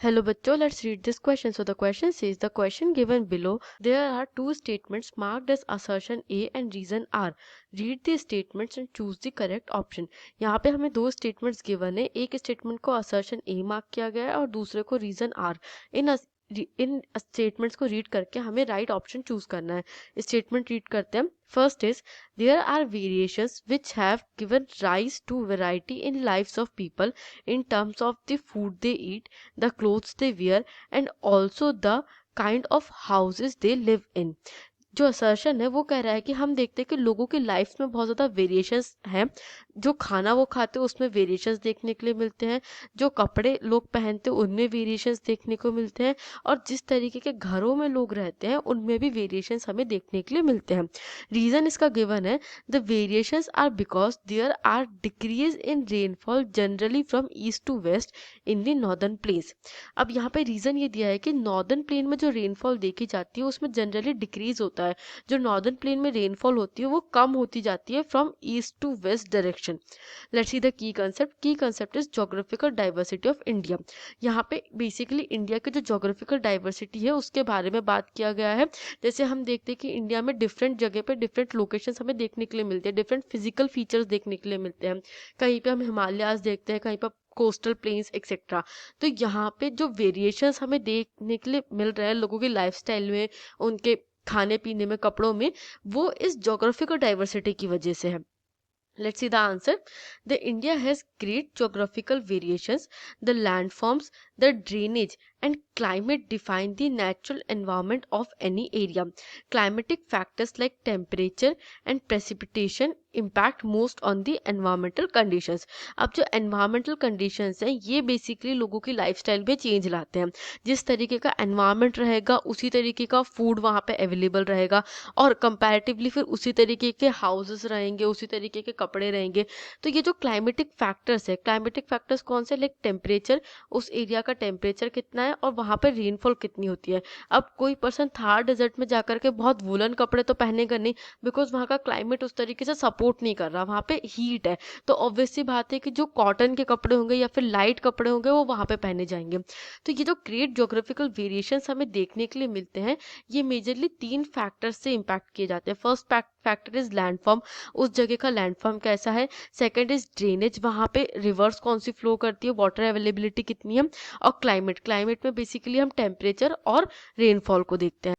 Hello बच्चों, let's read this question. So the question says, the question given below, there are two statements marked as assertion A and reason R. Read the statements and choose the correct option. यहाँ पे हमें दो statements given है, एक statement को assertion A mark किया गया है और दूसरे को reason R. इन स्टेटमेंट्स को रीड करके हमें राइट ऑप्शन चूज करना है. स्टेटमेंट रीड करते हैं. First is, there are variations which have given rise to variety in lives of people in terms of the food they eat, the clothes they wear, and also the kind of houses they live in. जो assertion है वो कह रहा है कि हम देखते हैं कि लोगों की लाइफ में बहुत ज़्यादा वेरिएशंस हैं. जो खाना वो खाते हैं उसमें वेरिएशंस देखने के लिए मिलते हैं, जो कपड़े लोग पहनते हैं उनमें वेरिएशंस देखने को मिलते हैं, और जिस तरीके के घरों में लोग रहते हैं उनमें भी वेरिएशंस हमें देखने के लिए मिलते हैं. रीज़न इसका गिवन है, the variations are because there are decrease in rainfall generally from east to west in the northern plains. अब यहाँ पे रीज़न ये दिया है कि नॉर्दर्न प्लेन में जो रेनफॉल देखी जाती है उसमें जनरली डिक्रीज होता है. जो नॉर्दर्न प्लेन में रेनफॉल होती है वो कम होती जाती है from east to west direction. Let's see the key concept. Key concept is geographical diversity of India. यहाँ पे बेसिकली इंडिया की जो ज्योग्राफिकल डाइवर्सिटी है उसके बारे में बात किया गया है. जैसे हम देखते हैं कि इंडिया में डिफरेंट जगह पे डिफरेंट लोकेशंस हमें देखने के लिए मिलते हैं, डिफरेंट फिजिकल फीचर्स देखने के लिए मिलते हैं. कहीं पे हम हिमालयाज देखते हैं, कहीं पर कोस्टल प्लेन्स एक्सेट्रा. तो यहाँ पे जो वेरिएशंस हमें देखने के लिए मिल रहा है लोगों की लाइफस्टाइल में, उनके खाने पीने में, कपड़ों में, वो इस ज्योग्राफिकल डाइवर्सिटी की वजह से है. Let's see the answer. The India has great geographical variations. The landforms, the drainage, and climate define the natural environment of any area. Climatic factors like temperature and precipitation impact most on the environmental conditions. अब जो environmental conditions हैं ये basically लोगों की lifestyle में change लाते हैं. जिस तरीके का environment रहेगा उसी तरीके का food वहाँ पे available रहेगा, और comparatively फिर उसी तरीके के houses रहेंगे, उसी तरीके के कपड़े रहेंगे. तो ये जो क्लाइमेटिक फैक्टर्स है, क्लाइमेटिक फैक्टर्स कौन से, लाइक टेम्परेचर, उस एरिया का टेम्परेचर कितना है और वहाँ पर रेनफॉल कितनी होती है. अब कोई पर्सन थार डेजर्ट में जाकर के बहुत वुलन कपड़े तो पहनेगा नहीं, बिकॉज वहाँ का क्लाइमेट उस तरीके से सपोर्ट नहीं कर रहा, वहाँ पे हीट है. तो ऑब्वियसली बात है कि जो कॉटन के कपड़े होंगे या फिर लाइट कपड़े होंगे वो वहाँ पे पहने जाएंगे. तो ये जो ग्रेट जोग्राफिकल वेरिएशंस हमें देखने के लिए मिलते हैं ये मेजरली तीन फैक्टर्स से इम्पैक्ट किए जाते हैं. फर्स्ट फैक्टर इज लैंडफॉर्म, उस जगह का लैंडफॉर्म कैसा है. सेकंड इज ड्रेनेज, वहाँ पे रिवर्स कौन सी फ्लो करती है, वाटर अवेलेबिलिटी कितनी है. और क्लाइमेट, क्लाइमेट में बेसिकली हम टेम्परेचर और रेनफॉल को देखते हैं.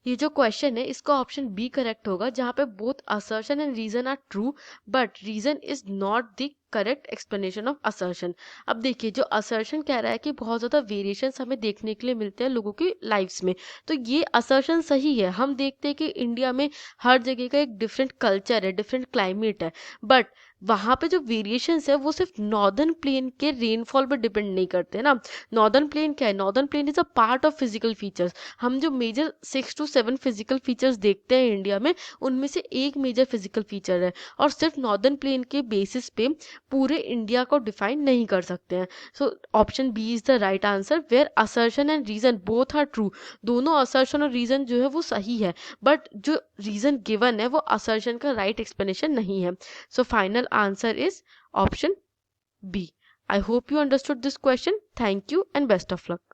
ये जो क्वेश्चन है इसका ऑप्शन बी करेक्ट होगा, जहाँ पे both assertion and reason are true but reason is not the correct explanation of assertion. अब देखिए जो असर्शन कह रहा है कि बहुत ज़्यादा वेरिएशंस हमें देखने के लिए मिलते हैं लोगों की लाइफ्स में, तो ये असर्शन सही है. हम देखते हैं कि इंडिया में हर जगह का एक डिफरेंट कल्चर है, डिफरेंट क्लाइमेट है, बट वहाँ पे जो वेरिएशंस है वो सिर्फ नॉर्दर्न प्लेन के रेनफॉल पर डिपेंड नहीं करते ना. नॉर्दर्न प्लेन क्या है, northern plain is a part of physical features. हम जो मेजर 6 to 7 फिजिकल फीचर्स देखते हैं इंडिया में उनमें से एक मेजर फिजिकल फीचर है, और सिर्फ नॉर्दर्न प्लेन के बेसिस पे पूरे इंडिया को डिफाइन नहीं कर सकते हैं. So option B is the right answer, where assertion and reason both are true. दोनों असर्शन और रीजन जो है वो सही है, बट जो रीजन गिवन है वो असर्शन का राइट एक्सप्लेनेशन नहीं है. So final answer is option B. I hope you understood this question. Thank you and best of luck.